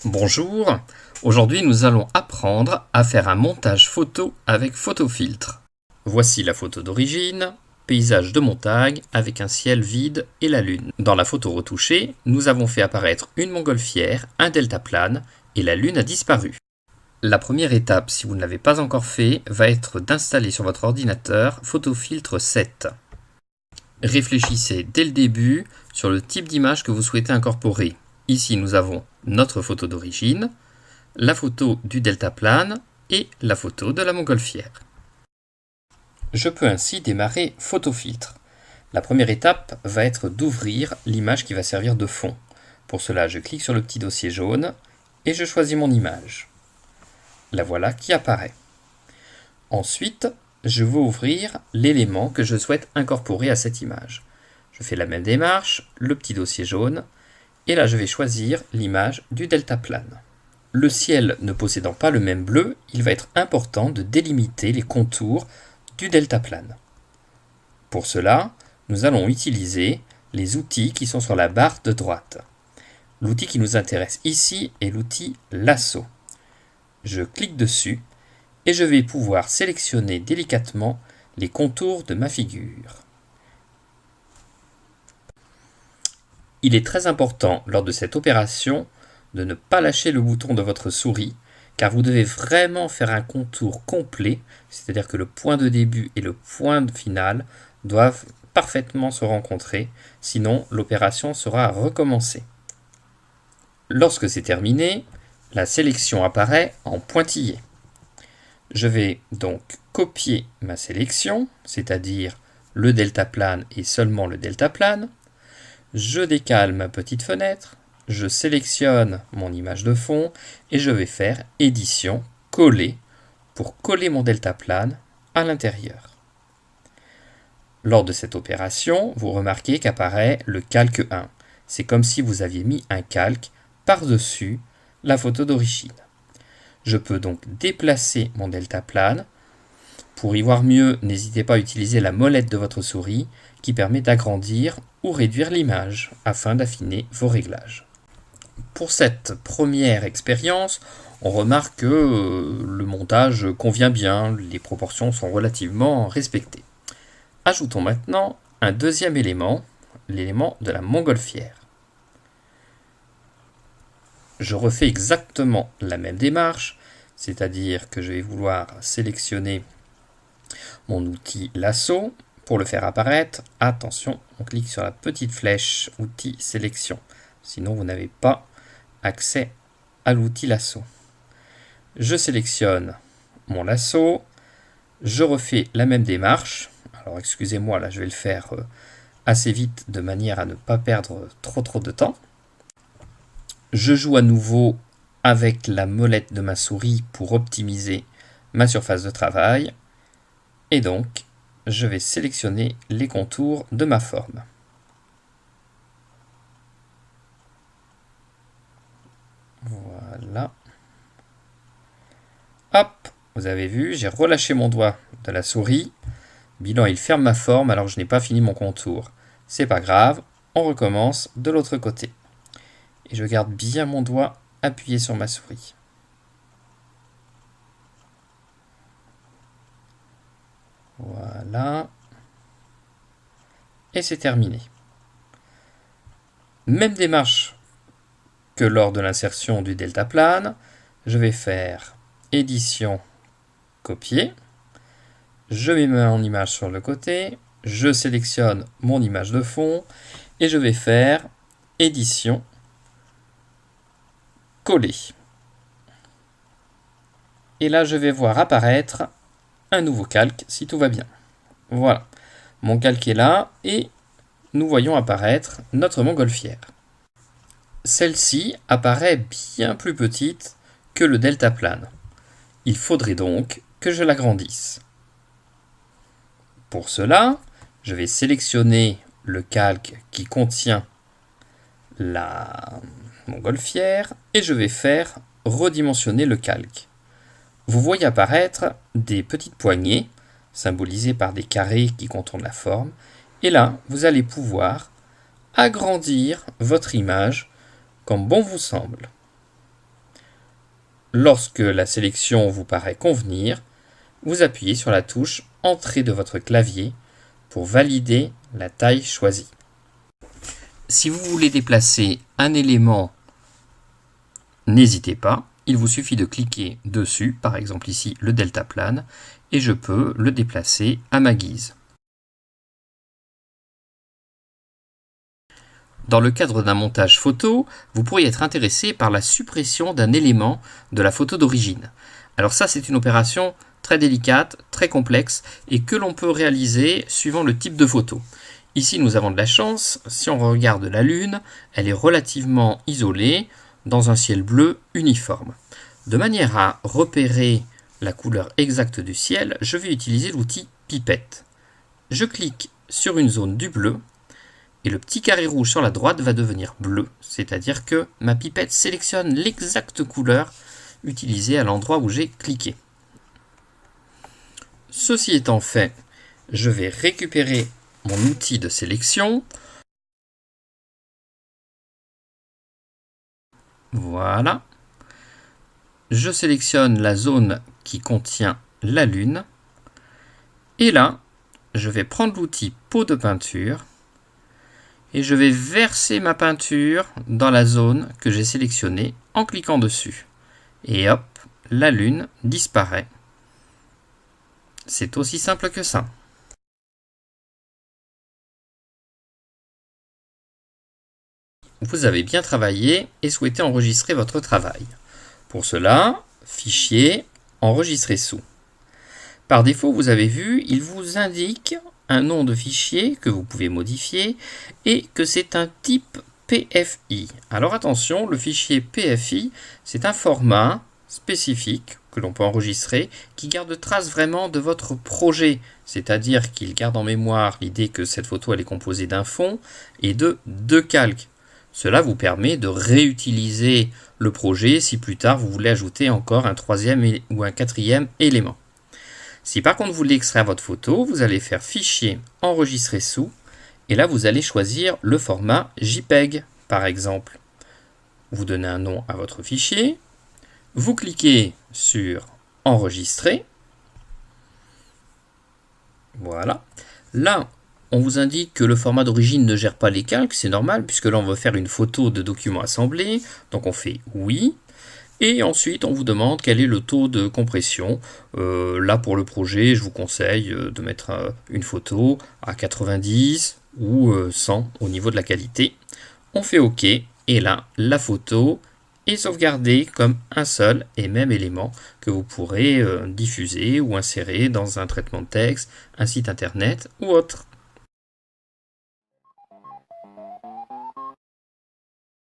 Bonjour, aujourd'hui nous allons apprendre à faire un montage photo avec photofiltre. Voici la photo d'origine, paysage de montagne avec un ciel vide et la lune. Dans la photo retouchée, nous avons fait apparaître une montgolfière, un deltaplane et la lune a disparu. La première étape, si vous ne l'avez pas encore fait, va être d'installer sur votre ordinateur Photofiltre 7. Réfléchissez dès le début sur le type d'image que vous souhaitez incorporer. Ici, nous avons notre photo d'origine, la photo du deltaplane et la photo de la montgolfière. Je peux ainsi démarrer Photofiltre. La première étape va être d'ouvrir l'image qui va servir de fond. Pour cela, je clique sur le petit dossier jaune et je choisis mon image. La voilà qui apparaît. Ensuite, je vais ouvrir l'élément que je souhaite incorporer à cette image. Je fais la même démarche, le petit dossier jaune, et là je vais choisir l'image du deltaplane. Le ciel ne possédant pas le même bleu, il va être important de délimiter les contours du deltaplane. Pour cela, nous allons utiliser les outils qui sont sur la barre de droite. L'outil qui nous intéresse ici est l'outil lasso. Je clique dessus et je vais pouvoir sélectionner délicatement les contours de ma figure. Il est très important lors de cette opération de ne pas lâcher le bouton de votre souris car vous devez vraiment faire un contour complet, c'est-à-dire que le point de début et le point final doivent parfaitement se rencontrer, sinon l'opération sera recommencée. Lorsque c'est terminé, la sélection apparaît en pointillé. Je vais donc copier ma sélection, c'est-à-dire le deltaplane et seulement le deltaplane. Je décale ma petite fenêtre, je sélectionne mon image de fond et je vais faire édition, coller, pour coller mon deltaplane à l'intérieur. Lors de cette opération, vous remarquez qu'apparaît le calque 1. C'est comme si vous aviez mis un calque par-dessus la photo d'origine. Je peux donc déplacer mon deltaplane. Pour y voir mieux, n'hésitez pas à utiliser la molette de votre souris qui permet d'agrandir ou réduire l'image afin d'affiner vos réglages. Pour cette première expérience, on remarque que le montage convient bien, les proportions sont relativement respectées. Ajoutons maintenant un deuxième élément, l'élément de la montgolfière. Je refais exactement la même démarche, c'est-à-dire que je vais vouloir sélectionner mon outil lasso. Pour le faire apparaître, attention, on clique sur la petite flèche outil sélection, sinon vous n'avez pas accès à l'outil lasso. Je sélectionne mon lasso, je refais la même démarche. Alors excusez-moi, là je vais le faire assez vite de manière à ne pas perdre trop de temps. Je joue à nouveau avec la molette de ma souris pour optimiser ma surface de travail. Et donc, je vais sélectionner les contours de ma forme. Voilà. Hop, vous avez vu, j'ai relâché mon doigt de la souris. Bilan, il ferme ma forme alors que je n'ai pas fini mon contour. C'est pas grave, on recommence de l'autre côté. Et je garde bien mon doigt appuyé sur ma souris. Voilà. Et c'est terminé. Même démarche que lors de l'insertion du deltaplane. Je vais faire édition, copier. Je mets mon image sur le côté. Je sélectionne mon image de fond. Et je vais faire édition, coller. Et là, je vais voir apparaître un nouveau calque si tout va bien. Voilà, mon calque est là et nous voyons apparaître notre montgolfière. Celle-ci apparaît bien plus petite que le deltaplane. Il faudrait donc que je l'agrandisse. Pour cela, je vais sélectionner le calque qui contient la montgolfière et je vais faire redimensionner le calque. Vous voyez apparaître des petites poignées symbolisées par des carrés qui contournent la forme. Et là, vous allez pouvoir agrandir votre image comme bon vous semble. Lorsque la sélection vous paraît convenir, vous appuyez sur la touche Entrée de votre clavier pour valider la taille choisie. Si vous voulez déplacer un élément, n'hésitez pas, il vous suffit de cliquer dessus, par exemple ici le deltaplane, et je peux le déplacer à ma guise. Dans le cadre d'un montage photo, vous pourriez être intéressé par la suppression d'un élément de la photo d'origine. Alors ça, c'est une opération très délicate, très complexe, et que l'on peut réaliser suivant le type de photo. Ici, nous avons de la chance, si on regarde la Lune, elle est relativement isolée dans un ciel bleu uniforme. De manière à repérer la couleur exacte du ciel, je vais utiliser l'outil pipette. Je clique sur une zone du bleu, et le petit carré rouge sur la droite va devenir bleu, c'est-à-dire que ma pipette sélectionne l'exacte couleur utilisée à l'endroit où j'ai cliqué. Ceci étant fait, je vais récupérer mon outil de sélection. Voilà. Je sélectionne la zone qui contient la Lune. Et là, je vais prendre l'outil pot de peinture et je vais verser ma peinture dans la zone que j'ai sélectionnée en cliquant dessus. Et hop, la Lune disparaît. C'est aussi simple que ça. Vous avez bien travaillé et souhaitez enregistrer votre travail. Pour cela, Fichier, Enregistrer sous. Par défaut, vous avez vu, il vous indique un nom de fichier que vous pouvez modifier et que c'est un type PFI. Alors attention, le fichier PFI, c'est un format spécifique que l'on peut enregistrer qui garde trace vraiment de votre projet, c'est-à-dire qu'il garde en mémoire l'idée que cette photo elle est composée d'un fond et de deux calques. Cela vous permet de réutiliser le projet si plus tard vous voulez ajouter encore un troisième ou un quatrième élément. Si par contre vous voulez extraire votre photo, vous allez faire Fichier, Enregistrer sous, et là vous allez choisir le format JPEG par exemple. Vous donnez un nom à votre fichier, vous cliquez sur Enregistrer, voilà. Là, on vous indique que le format d'origine ne gère pas les calques, c'est normal, puisque là on veut faire une photo de document assemblé, donc on fait oui. Et ensuite, on vous demande quel est le taux de compression. Là, pour le projet, je vous conseille de mettre une photo à 90 ou 100 au niveau de la qualité. On fait OK, et là, la photo est sauvegardée comme un seul et même élément que vous pourrez diffuser ou insérer dans un traitement de texte, un site internet ou autre.